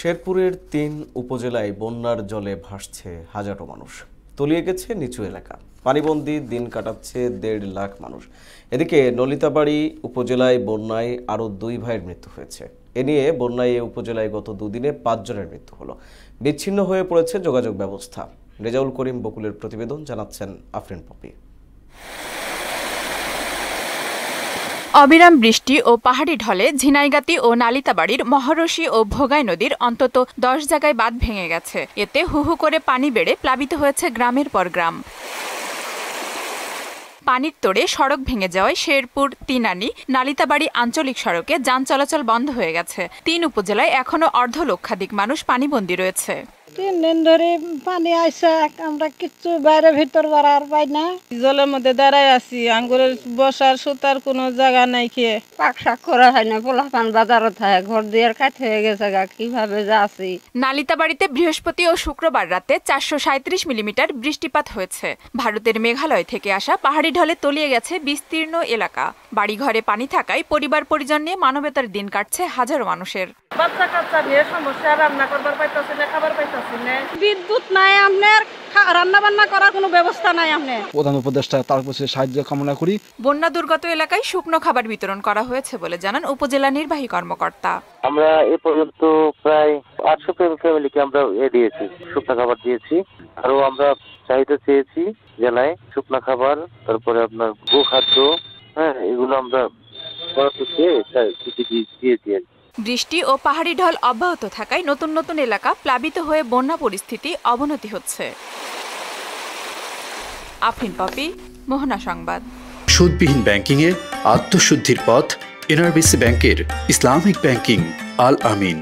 শেরপুরের ৩ উপজেলায় বন্যার জলে ভাসছে হাজারো মানুষ। তলিয়ে গেছে নিচু এলাকা, পানিবন্দী দিন কাটাচ্ছে ১.৫ লাখ মানুষ। এদিকে নলিতাবাড়ী উপজেলায় বন্যায় আরও ২ ভাইয়ের মৃত্যু হয়েছে। এ নিয়ে বন্যায় এ উপজেলায় গত দুদিনে ৫ জনের মৃত্যু হলো। বিচ্ছিন্ন হয়ে পড়েছে যোগাযোগ ব্যবস্থা। রেজাউল করিম বকুলের প্রতিবেদন, জানাচ্ছেন আফরিন পপি। অবিরাম বৃষ্টি ও পাহাড়ি ঢলে ঝিনাইগাতি ও নালিতাবাড়ির মহারশী ও ভোগাই নদীর অন্তত ১০ জায়গায় বাঁধ ভেঙে গেছে। এতে হুহু করে পানি বেড়ে প্লাবিত হয়েছে গ্রামের পর গ্রাম। পানির তোড়ে সড়ক ভেঙে যাওয়ায় শেরপুর তিনানি নালিতাবাড়ি আঞ্চলিক সড়কে যান চলাচল বন্ধ হয়ে গেছে। ৩ উপজেলায় এখনো অর্ধলক্ষাধিক মানুষ পানিবন্দী রয়েছে। ৩ দিন ধরে পানি আইসা, আমরা কিচ্ছু বাইরে ভিতর বাড়ার পাই না। জলের মধ্যে দাঁড়ায় আছি, আঙ্গুরের বসার সুতার কোনো জায়গা নাই। খেয়ে পাক শাক করা হয় না, পোলাপান বাজারও থাকে, ঘর দুয়ার কাঠ হয়ে গেছে, কিভাবে যাচ্ছি। নালিতাবাড়িতে বৃহস্পতি ও শুক্রবার রাতে ৪৩৭ মিলিমিটার বৃষ্টিপাত হয়েছে। ভারতের মেঘালয় থেকে আসা পাহাড়ি ঢলে তলিয়ে গেছে বিস্তীর্ণ এলাকা। বাড়িঘরে পানি থাকায় পরিবার পরিজন নিয়ে মানবেতর দিন কাটছে হাজারো মানুষের। বাচ্চা কাচ্চা নিয়ে সমস্যা, রান্না করবার পাইতেছে না, খাবার পাইতেছে না, বিদ্যুৎ নাই, আপনার রান্না বান্না করার কোনো ব্যবস্থা নাই। আপনি প্রধান উপদেষ্টা তার কাছে সাহায্য কামনা করি। বন্যা দুর্গত এলাকায় শুকনো খাবার বিতরণ করা হয়েছে বলে জানান উপজেলা নির্বাহী কর্মকর্তা। আমরা এ পর্যন্ত প্রায় ৮০০ ফ্যামিলিকে আমরা দিয়েছি, শুকনো খাবার দিয়েছি। আরো আমরা চাহিদা চেয়েছি জেলায় শুকনো খাবার, তারপরে আপনার গোখাদ্য, এগুলো আমরা দিয়েছি। বৃষ্টি ও পাহাড়ি ঢল অব্যাহত থাকায় নতুন নতুন এলাকা প্লাবিত হয়ে বন্যা পরিস্থিতি অবনতি হচ্ছে। আফরিন পপি, মোহনা সংবাদ। সুদবিহীন ব্যাংকিংয়ে আত্মশুদ্ধির পথ, এনআরবিসি ব্যাংকের ইসলামিক ব্যাংকিং আল আমিন।